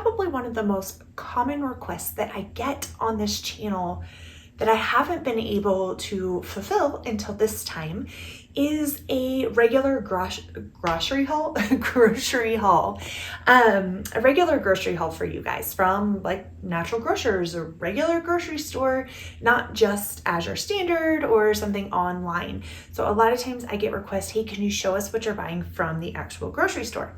probably one of the most common requests that I get on this channel that I haven't been able to fulfill until this time is a regular grocery haul, a regular grocery haul for you guys from like natural grocers or regular grocery store, not just Azure Standard or something online. So a lot of times I get requests, hey, can you show us what you're buying from the actual grocery store?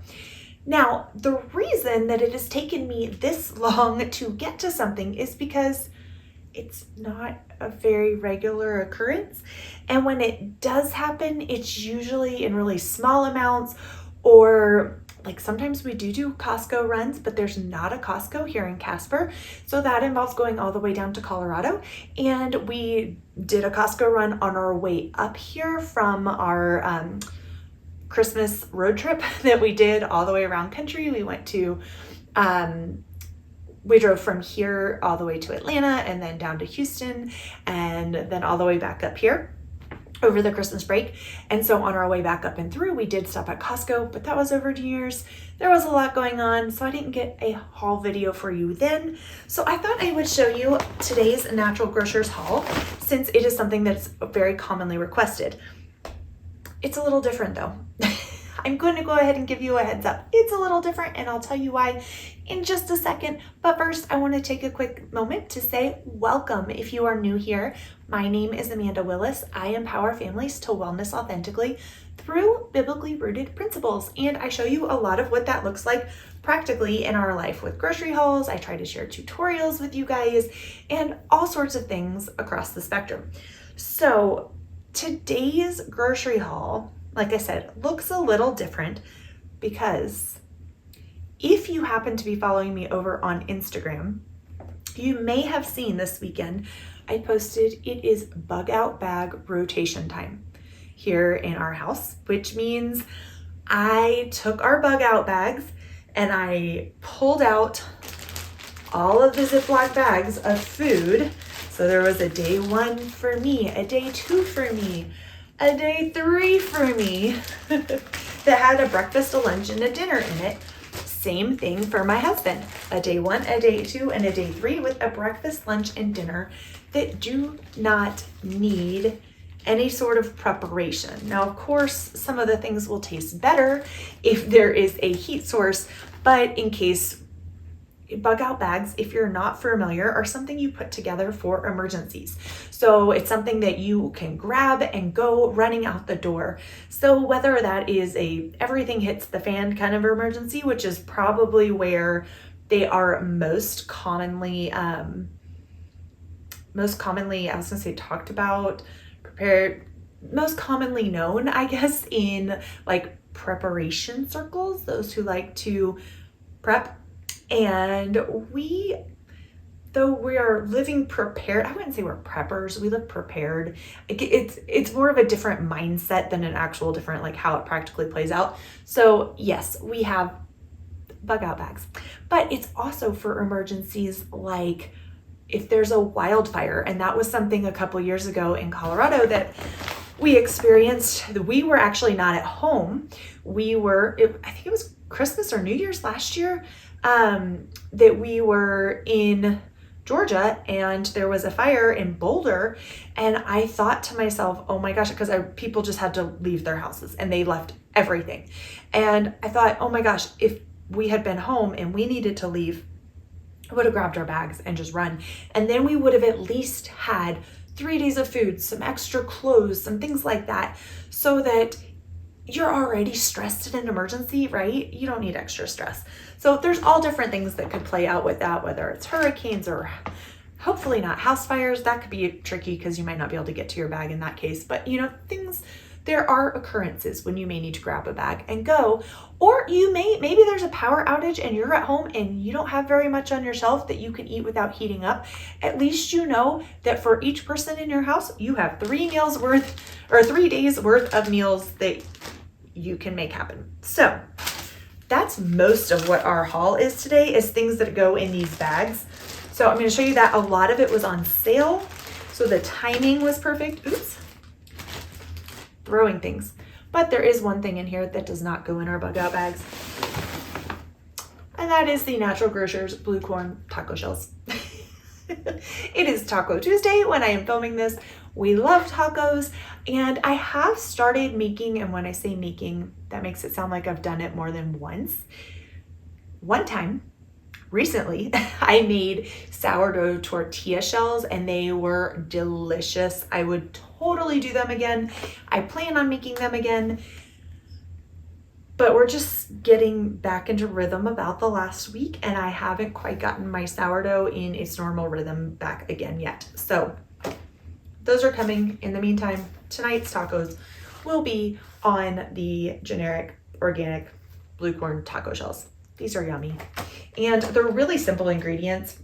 Now, the reason that it has taken me this long to get to something is because it's not a very regular occurrence. And when it does happen, it's usually in really small amounts, or like sometimes we do Costco runs, but there's not a Costco here in Casper. So that involves going all the way down to Colorado. And we did a Costco run on our way up here from our Christmas road trip that we did all the way around country. We went to, we drove from here all the way to Atlanta and then down to Houston and then all the way back up here over the Christmas break. And so on our way back up and through, we did stop at Costco, but that was over New Year's. There was a lot going on, so I didn't get a haul video for you then. So I thought I would show you today's Natural Grocers haul since it is something that's very commonly requested. It's a little different though. I'm going to go ahead and give you a heads up. It's a little different and I'll tell you why in just a second. But first, I want to take a quick moment to say welcome if you are new here. My name is Amanda Willis. I empower families to wellness authentically through biblically rooted principles. And I show you a lot of what that looks like practically in our life with grocery hauls. I try to share tutorials with you guys and all sorts of things across the spectrum. So today's grocery haul, like I said, looks a little different because if you happen to be following me over on Instagram, you may have seen this weekend I posted it is bug out bag rotation time here in our house, which means I took our bug out bags and I pulled out all of the Ziploc bags of food. So there was a day 1 for me, a day 2 for me, a day 3 for me that had a breakfast, a lunch, and a dinner in it. Same thing for my husband, a day 1, a day 2, and a day 3 with a breakfast, lunch, and dinner that do not need any sort of preparation. Now, of course, some of the things will taste better if there is a heat source, but in case bug out bags, if you're not familiar, are something you put together for emergencies. So it's something that you can grab and go running out the door. So whether that is a everything hits the fan kind of emergency, which is probably where they are most commonly, I was gonna say talked about, prepared, most commonly known, I guess, in like preparation circles, those who like to prep. And though we are living prepared, I wouldn't say we're preppers, we live prepared. It's more of a different mindset than an actual different, like how it practically plays out. So yes, we have bug out bags, but it's also for emergencies like if there's a wildfire. And that was something a couple years ago in Colorado that we experienced. We were actually not at home. I think it was Christmas or New Year's last year, that we were in Georgia and there was a fire in Boulder. And I thought to myself, oh my gosh, because people just had to leave their houses and they left everything. And I thought, oh my gosh, if we had been home and we needed to leave, I would have grabbed our bags and just run. And then we would have at least had 3 days of food, some extra clothes, some things like that, so that you're already stressed in an emergency, right? You don't need extra stress. So there's all different things that could play out with that, whether it's hurricanes or hopefully not house fires. That could be tricky because you might not be able to get to your bag in that case. But there are occurrences when you may need to grab a bag and go, or maybe there's a power outage and you're at home and you don't have very much on your shelf that you can eat without heating up. At least you know that for each person in your house, you have 3 days worth of meals that you can make happen. So that's most of what our haul is today, is things that go in these bags. So I'm going to show you that a lot of it was on sale. So the timing was perfect. Oops. Throwing things. But there is one thing in here that does not go in our bug out bags. and that is the Natural Grocers Blue Corn Taco Shells. It is Taco Tuesday when I am filming this. We love tacos, and I have started making, and when I say making, that makes it sound like I've done it more than once. One time, recently, I made sourdough tortilla shells, and they were delicious. I would totally do them again. I plan on making them again, but we're just getting back into rhythm about the last week, and I haven't quite gotten my sourdough in its normal rhythm back again yet. So those are coming. In the meantime, tonight's tacos will be on the generic organic blue corn taco shells. These are yummy, and they're really simple ingredients.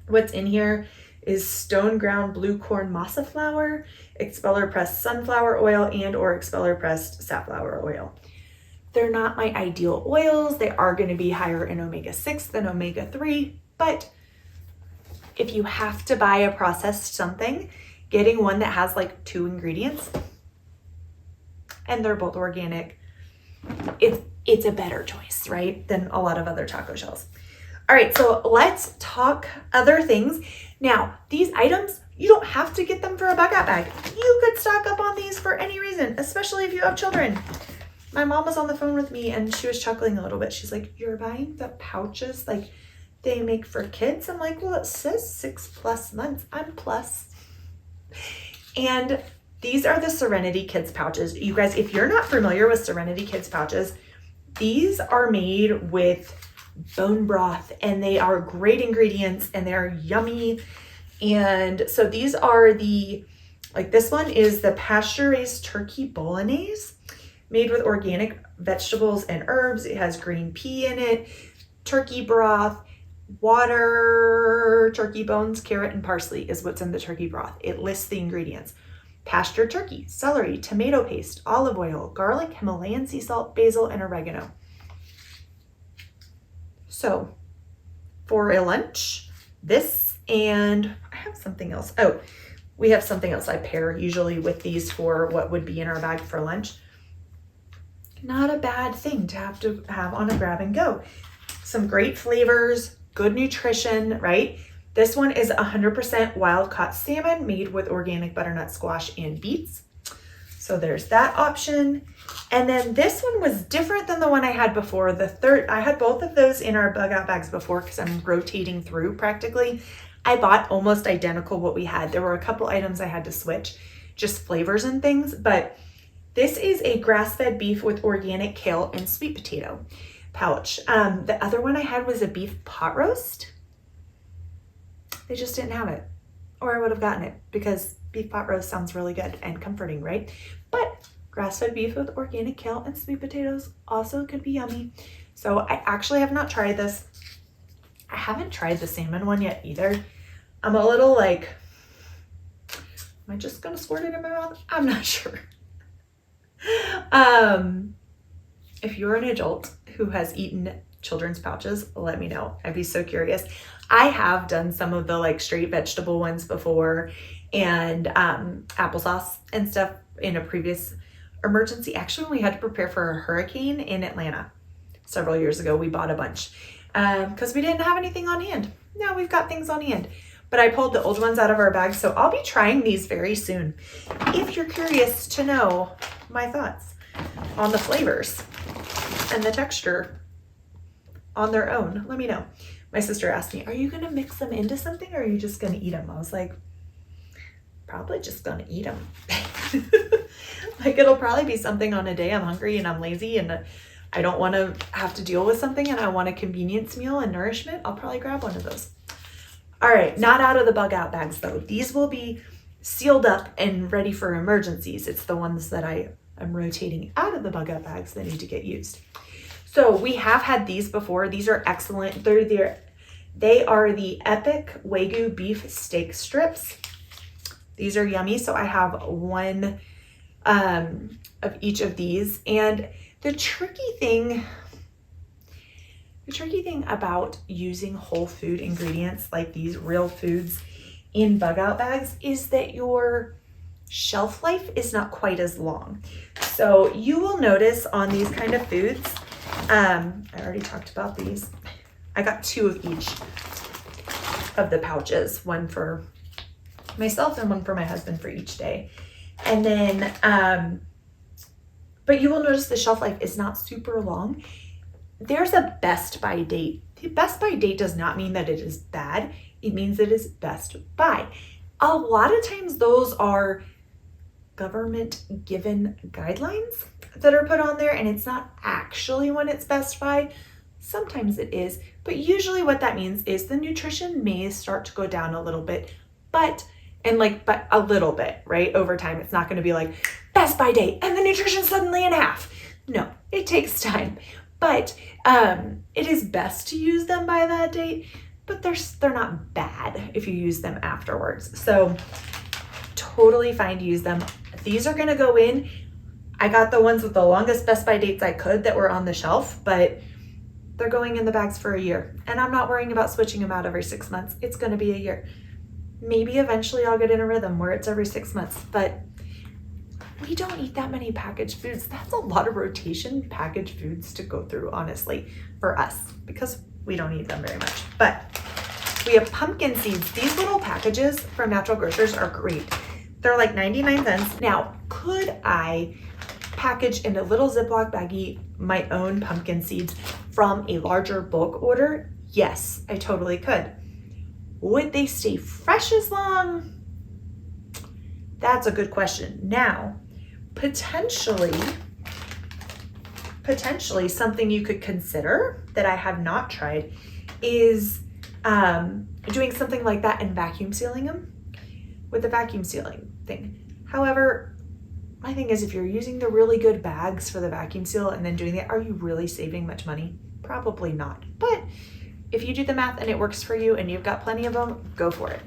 What's in here is stone ground blue corn masa flour, expeller pressed sunflower oil, and or expeller pressed safflower oil. They're not my ideal oils. They are going to be higher in omega-6 than omega-3, but if you have to buy a processed something, getting one that has like 2 ingredients and they're both organic, it's a better choice, right, than a lot of other taco shells. All right, so let's talk other things. Now, these items, you don't have to get them for a bug out bag. You could stock up on these for any reason, especially if you have children. My mom was on the phone with me and she was chuckling a little bit. She's like, "You're buying the pouches like they make for kids?" I'm like, "Well, it says 6+ months. I'm plus." And these are the Serenity Kids pouches. You guys, if you're not familiar with Serenity Kids pouches, these are made with bone broth, and they are great ingredients, and they're yummy. And so these are like this one is the pasture-raised turkey bolognese, made with organic vegetables and herbs. It has green pea in it, turkey broth, water, turkey bones, carrot, and parsley is what's in the turkey broth. It lists the ingredients. Pasture turkey, celery, tomato paste, olive oil, garlic, Himalayan sea salt, basil, and oregano. So for a lunch, this, and I have something else. Oh, we have something else I pair usually with these for what would be in our bag for lunch. Not a bad thing to have on a grab and go. Some great flavors, good nutrition, right? This one is 100% wild caught salmon made with organic butternut squash and beets. So there's that option. And then this one was different than the one I had before. I had both of those in our bug out bags before because I'm rotating through practically. I bought almost identical what we had. There were a couple items I had to switch, just flavors and things, but this is a grass-fed beef with organic kale and sweet potato pouch. The other one I had was a beef pot roast. They just didn't have it, or I would have gotten it because beef pot roast sounds really good and comforting, right? But grass-fed beef with organic kale and sweet potatoes also could be yummy. So I actually have not tried this. I haven't tried the salmon one yet either. I'm a little like, am I just gonna squirt it in my mouth? I'm not sure. If you're an adult who has eaten children's pouches, let me know. I'd be so curious. I have done some of the like straight vegetable ones before, and applesauce and stuff in a previous emergency. Actually, when we had to prepare for a hurricane in Atlanta several years ago, we bought a bunch because we didn't have anything on hand. Now we've got things on hand. But I pulled the old ones out of our bag, so I'll be trying these very soon. If you're curious to know my thoughts on the flavors and the texture on their own, let me know. My sister asked me, "Are you gonna mix them into something or are you just gonna eat them?" I was like, probably just gonna eat them. Like it'll probably be something on a day I'm hungry and I'm lazy and I don't wanna have to deal with something and I want a convenience meal and nourishment. I'll probably grab one of those. All right, not out of the bug out bags though. These will be sealed up and ready for emergencies. It's the ones that I'm rotating out of the bug out bags that need to get used. So we have had these before. These are excellent. They are the Epic Wagyu beef steak strips. These are yummy. So I have one of each of these. And the tricky thing about using whole food ingredients like these real foods in bug out bags is that your shelf life is not quite as long. So you will notice on these kind of foods, I already talked about these. I got 2 of each of the pouches, one for myself and one for my husband for each day. And then, but you will notice the shelf life is not super long. There's a best by date. The best by date does not mean that it is bad. It means it is best by. A lot of times those are government given guidelines that are put on there, and it's not actually when it's best by. Sometimes it is, but usually what that means is the nutrition may start to go down a little bit, but a little bit, right? Over time, it's not going to be like best by date and the nutrition suddenly in half. No, it takes time, but it is best to use them by that date, but they're not bad if you use them afterwards. So totally fine to use them. These are going to go in. I got the ones with the longest best by dates I could that were on the shelf, but they're going in the bags for a year, and I'm not worrying about switching them out every 6 months. It's going to be a year. Maybe eventually I'll get in a rhythm where it's every 6 months, but we don't eat that many packaged foods. That's a lot of rotation packaged foods to go through, honestly, for us, because we don't eat them very much. But we have pumpkin seeds. These little packages from Natural Grocers are great. They're like 99 cents. Now, could I package in a little Ziploc baggie my own pumpkin seeds from a larger bulk order? Yes, I totally could. Would they stay fresh as long? That's a good question. Now, potentially something you could consider that I have not tried is doing something like that and vacuum sealing them with the vacuum sealing thing. However, my thing is, if you're using the really good bags for the vacuum seal and then doing it, are you really saving much money? Probably not. But if you do the math and it works for you and you've got plenty of them, go for it.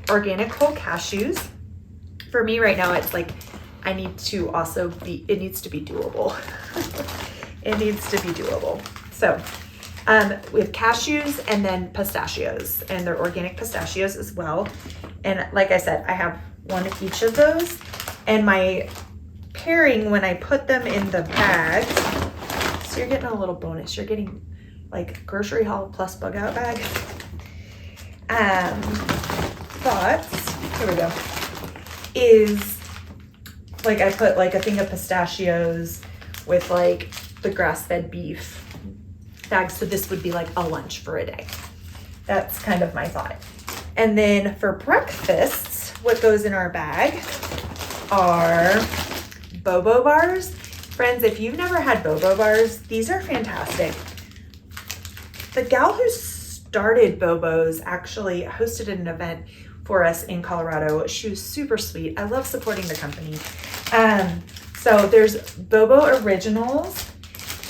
Organic whole cashews. For me right now, it's like it needs to be doable. It needs to be doable. So we have cashews and then pistachios, and they're organic pistachios as well. And like I said, I have one of each of those. And my pairing, when I put them in the bags, so you're getting a little bonus. You're getting like grocery haul plus bug out bag. Thoughts, here we go, is like I put like a thing of pistachios with like the grass-fed beef bag. So this would be like a lunch for a day. That's kind of my thought. And then for breakfasts, what goes in our bag are Bobo Bars. Friends, if you've never had Bobo Bars, these are fantastic. The gal who started Bobo's actually hosted an event for us in Colorado. She was super sweet. I love supporting the company. So there's Bobo Originals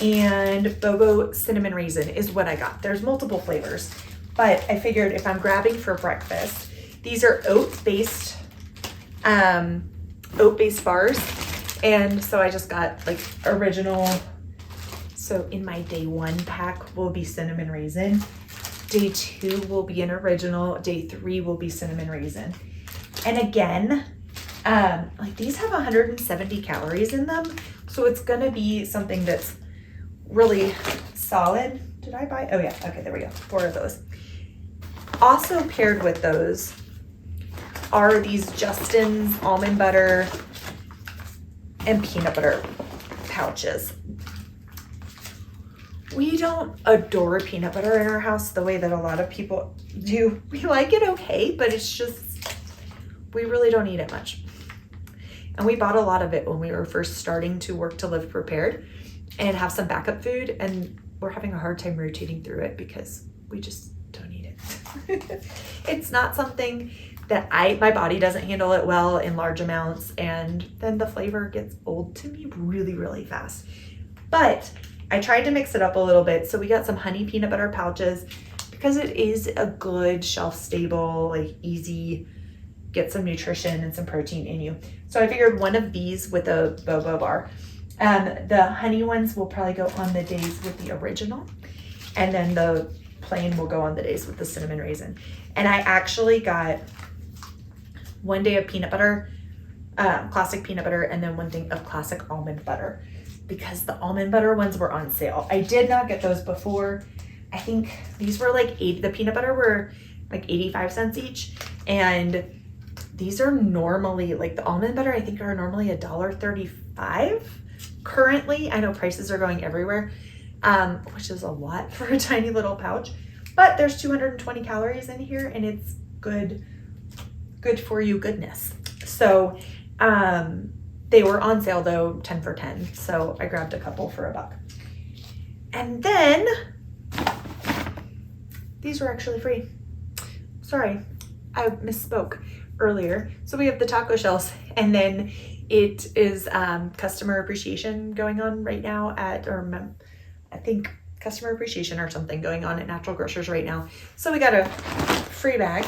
and Bobo Cinnamon Raisin is what I got. There's multiple flavors, but I figured if I'm grabbing for breakfast, these are oat-based bars. And so I just got like original. So in my day 1 pack will be cinnamon raisin. Day 2 will be an original. Day 3 will be cinnamon raisin. And again, like these have 170 calories in them. So it's gonna be something that's really solid. Did I buy? Oh yeah, okay, there we go. 4 of those. Also paired with those are these Justin's almond butter and peanut butter pouches. We don't adore peanut butter in our house the way that a lot of people do. We like it okay, but it's just, we really don't eat it much. And we bought a lot of it when we were first starting to work to live prepared and have some backup food, and we're having a hard time rotating through it because we just don't eat it. It's not something that my body doesn't handle it well in large amounts, and then the flavor gets old to me really, really fast. But I tried to mix it up a little bit. So we got some honey peanut butter pouches because it is a good shelf stable, like easy, get some nutrition and some protein in you. So I figured one of these with a Bobo bar. The honey ones will probably go on the days with the original, and then the plain will go on the days with the cinnamon raisin. And I actually got one day of peanut butter, classic peanut butter, and then one thing of classic almond butter, because the almond butter ones were on sale. I did not get those before. I think these were like the peanut butter were like 85 cents each. And these are normally, like the almond butter, I think are normally $1.35 currently. I know prices are going everywhere, which is a lot for a tiny little pouch, but there's 220 calories in here and it's good for you goodness. So, they were on sale though, 10 for 10. So I grabbed a couple for $1. And then these were actually free. Sorry, I misspoke earlier. So we have the taco shells, and then it is customer appreciation going on right now at, or I think customer appreciation or something going on at Natural Grocers right now. So we got a free bag,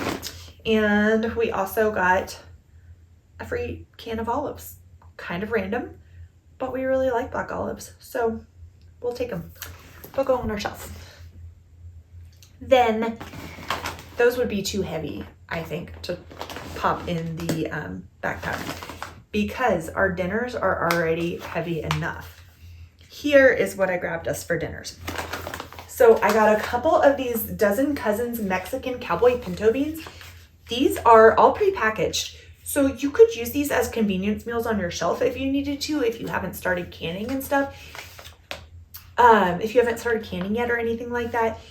and we also got a free can of olives. Kind of random, but we really like black olives, so we'll take them. They'll go on our shelf. Then those would be too heavy, I think, to pop in the backpack because our dinners are already heavy enough. Here is what I grabbed us for dinners. So I got a couple of these Dozen Cousins Mexican cowboy pinto beans. These are all prepackaged. So you could use these as convenience meals on your shelf if you needed to, if you haven't started canning and stuff. If you haven't started canning yet or anything like that,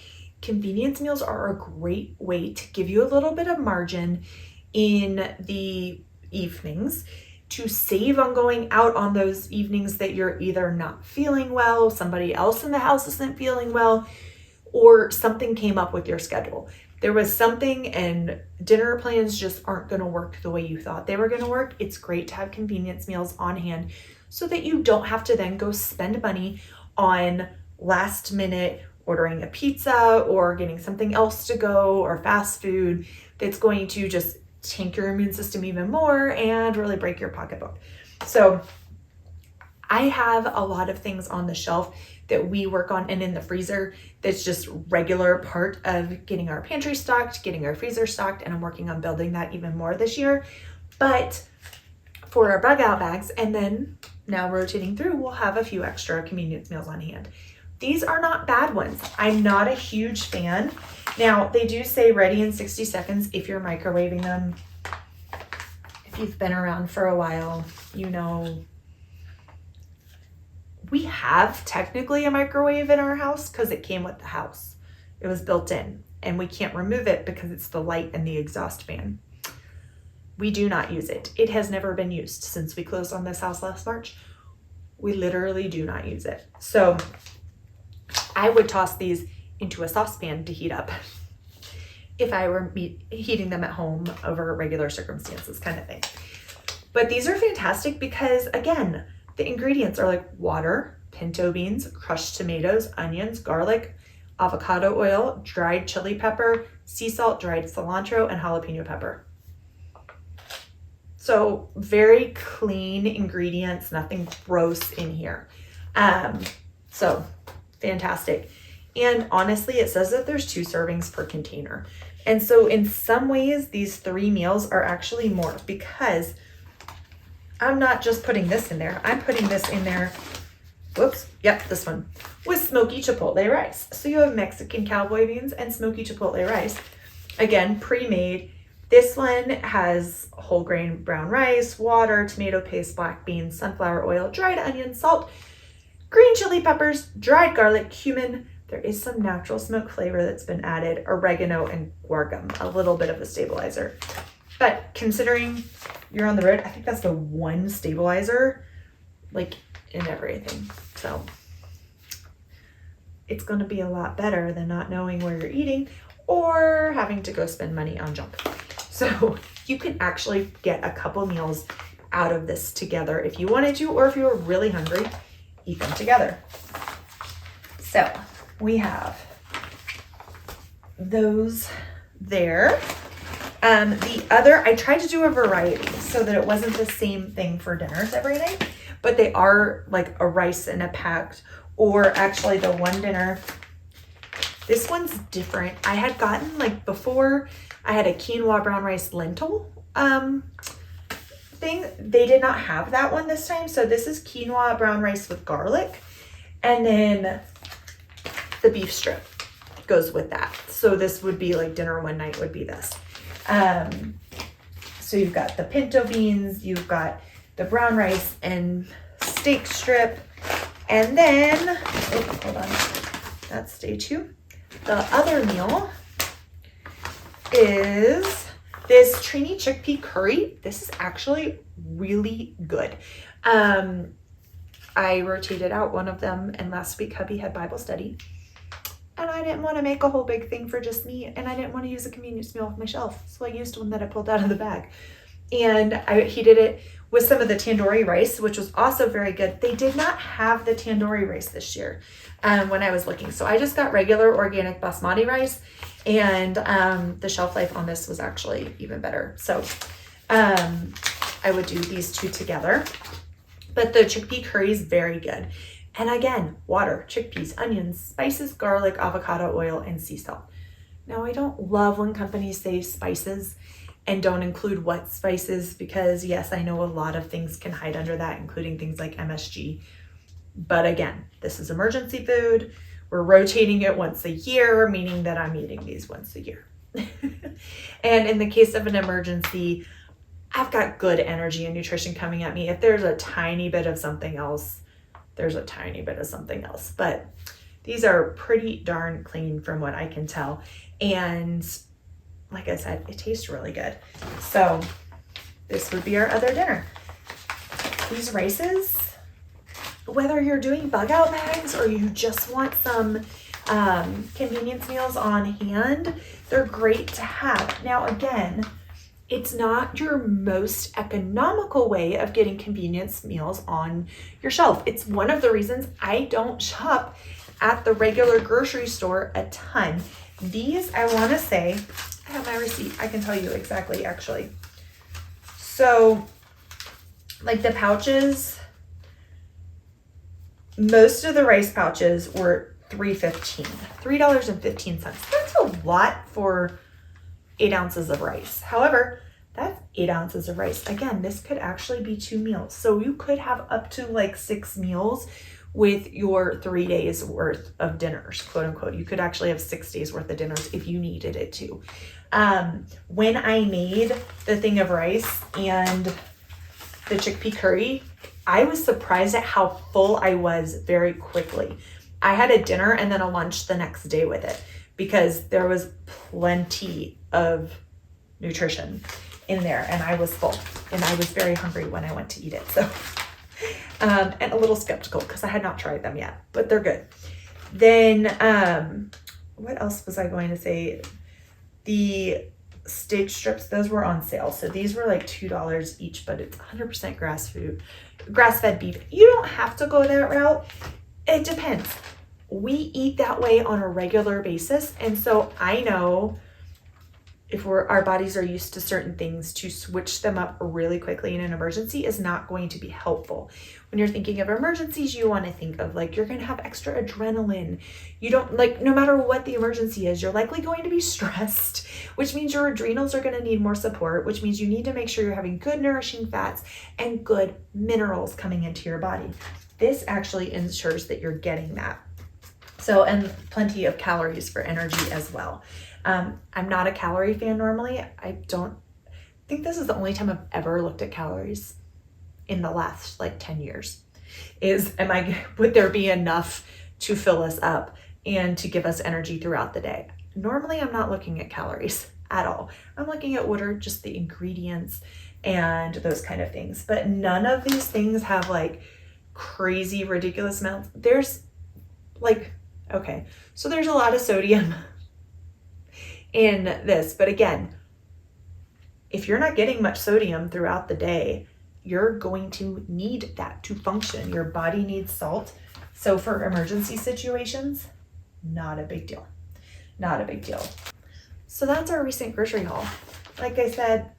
convenience meals are a great way to give you a little bit of margin in the evenings to save on going out on those evenings that you're either not feeling well, somebody else in the house isn't feeling well, or something came up with your schedule. There was something and dinner plans just aren't going to work the way you thought they were going to work. It's great to have convenience meals on hand so that you don't have to then go spend money on last minute ordering a pizza or getting something else to go or fast food that's going to just tank your immune system even more and really break your pocketbook. So I have a lot of things on the shelf that we work on and in the freezer that's just regular part of getting our pantry stocked, getting our freezer stocked, and I'm working on building that even more this year. But for our bug out bags, and then now rotating through, we'll have a few extra convenience meals on hand. These are not bad ones. I'm not a huge fan. Now, they do say ready in 60 seconds if you're microwaving them. If you've been around for a while, you know, we have technically a microwave in our house because it came with the house. It was built in and we can't remove it because it's the light and the exhaust fan. We do not use it. It has never been used since we closed on this house last March. We literally do not use it. So I would toss these into a saucepan to heat up if I were heating them at home over regular circumstances kind of thing. But these are fantastic because, again, the ingredients are like water, pinto beans, crushed tomatoes, onions, garlic, avocado oil, dried chili pepper, sea salt, dried cilantro, and jalapeno pepper. So very clean ingredients, nothing gross in here. So fantastic. And honestly, it says that there's 2 servings per container. And so in some ways, these 3 meals are actually more because I'm not just putting this in there. I'm putting this in there. Whoops. Yep, this one with smoky chipotle rice. So you have Mexican cowboy beans and smoky chipotle rice. Again, pre-made. This one has whole grain brown rice, water, tomato paste, black beans, sunflower oil, dried onion, salt, green chili peppers, dried garlic, cumin. There is some natural smoke flavor that's been added, oregano, and guar, a little bit of a stabilizer. But considering you're on the road, I think that's the one stabilizer, like, in everything. So it's going to be a lot better than not knowing where you're eating or having to go spend money on junk. So you can actually get a couple meals out of this together if you wanted to, or if you were really hungry, eat them together. So we have those there. The other, I tried to do a variety so that it wasn't the same thing for dinners every night, but they are like a rice in a pack, or actually the one dinner. This one's different. I had gotten, like, before, I had a quinoa brown rice lentil thing. They did not have that one this time. So this is quinoa brown rice with garlic, and then the beef strip. goes with that. So this would be like dinner one night would be this. So you've got the pinto beans, you've got the brown rice and steak strip, and then, oh, hold on, that's stage 2. The other meal is this Trini chickpea curry. This is actually really good. I rotated out one of them, and last week hubby had Bible study, and I didn't want to make a whole big thing for just me, and I didn't want to use a convenience meal off my shelf, so I used one that I pulled out of the bag. And he did it with some of the tandoori rice, which was also very good. They did not have the tandoori rice this year when I was looking, so I just got regular organic basmati rice, and the shelf life on this was actually even better. So I would do these two together. But the chickpea curry is very good. And again, water, chickpeas, onions, spices, garlic, avocado oil, and sea salt. Now, I don't love when companies say spices and don't include what spices, because yes, I know a lot of things can hide under that, including things like MSG. But again, this is emergency food. We're rotating it once a year, meaning that I'm eating these once a year. And in the case of an emergency, I've got good energy and nutrition coming at me. If there's a tiny bit of something else, there's a tiny bit of something else. But these are pretty darn clean from what I can tell. And like I said, it tastes really good. So this would be our other dinner. These rices, whether you're doing bug out bags or you just want some convenience meals on hand, they're great to have. Now, again, it's not your most economical way of getting convenience meals on your shelf. It's one of the reasons I don't shop at the regular grocery store a ton. These, I want to say, I have my receipt. I can tell you exactly, actually. So, like the pouches, most of the rice pouches were $3.15. That's a lot for 8 ounces of rice. However, that's 8 ounces of rice. Again, this could actually be 2 meals. So you could have up to like 6 meals with your 3 days worth of dinners, quote unquote. You could actually have 6 days worth of dinners if you needed it to. When I made the thing of rice and the chickpea curry, I was surprised at how full I was very quickly. I had a dinner and then a lunch the next day with it, because there was plenty of nutrition in there, and I was full, and I was very hungry when I went to eat it. So, and a little skeptical because I had not tried them yet, but they're good. Then, what else was I going to say? The steak strips, those were on sale. So these were like $2 each, but it's 100% grass-fed beef. You don't have to go that route. It depends. We eat that way on a regular basis, and so I know if our bodies are used to certain things, to switch them up really quickly in an emergency is not going to be helpful. When you're thinking of emergencies, you want to think of like, you're going to have extra adrenaline. You don't like, no matter what the emergency is, you're likely going to be stressed, which means your adrenals are going to need more support, which means you need to make sure you're having good nourishing fats and good minerals coming into your body. This actually ensures that you're getting that. So, and plenty of calories for energy as well. I'm not a calorie fan normally. I don't think this is the only time I've ever looked at calories in the last like 10 years. Would there be enough to fill us up and to give us energy throughout the day? Normally, I'm not looking at calories at all. I'm looking at what are just the ingredients and those kind of things. But none of these things have like crazy, ridiculous amounts. There's like, okay, so there's a lot of sodium in this, but again, if you're not getting much sodium throughout the day, you're going to need that to function. Your body needs salt. So for emergency situations, not a big deal. Not a big deal. So that's our recent grocery haul. Like I said,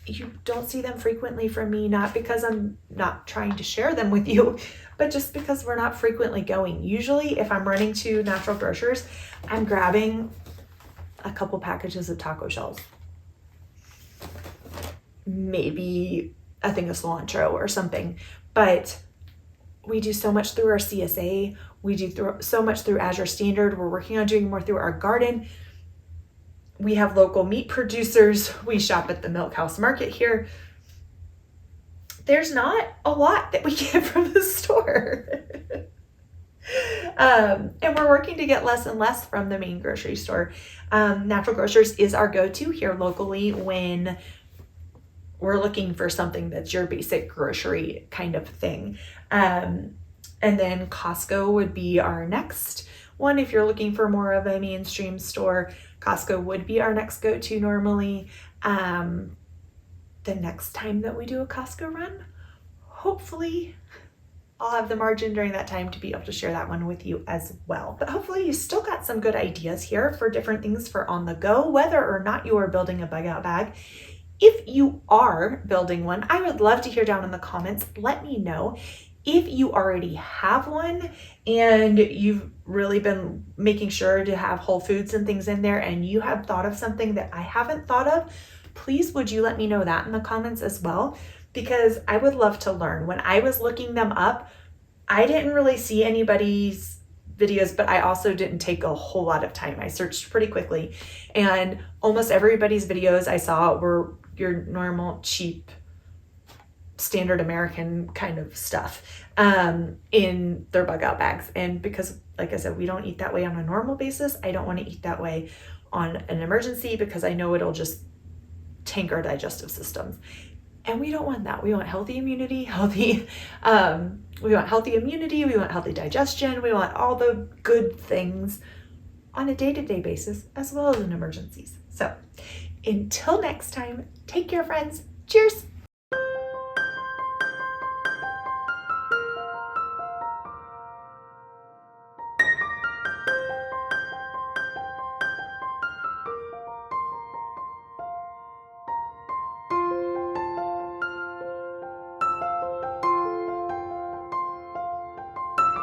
you don't see them frequently from me, not because I'm not trying to share them with you, but just because we're not frequently going. Usually if I'm running to natural grocers, I'm grabbing a couple packages of taco shells, maybe a thing of cilantro or something. But We do so much through our CSA. We do so much through Azure Standard. We're working on doing more through our garden. We have local meat producers. We shop at the Milk House Market here. There's not a lot that we get from the store. And we're working to get less and less from the main grocery store. Natural Grocers is our go-to here locally when we're looking for something that's your basic grocery kind of thing. And then Costco would be our next one. If you're looking for more of a mainstream store, Costco would be our next go-to normally. The next time that we do a Costco run, hopefully I'll have the margin during that time to be able to share that one with you as well. But hopefully you still got some good ideas here for different things for on the go, whether or not you are building a bug out bag. If you are building one, I would love to hear down in the comments. Let me know if you already have one and you've really been making sure to have whole foods and things in there and you have thought of something that I haven't thought of. Please, would you let me know that in the comments as well? Because I would love to learn. When I was looking them up, I didn't really see anybody's videos, but I also didn't take a whole lot of time. I searched pretty quickly and almost everybody's videos I saw were your normal, cheap, standard American kind of stuff in their bug out bags. And because, like I said, we don't eat that way on a normal basis, I don't want to eat that way on an emergency because I know it'll just tank our digestive systems. And we don't want that. We want healthy immunity, we want healthy immunity, we want healthy digestion, we want all the good things on a day-to-day basis as well as in emergencies. So until next time, take care, friends. Cheers.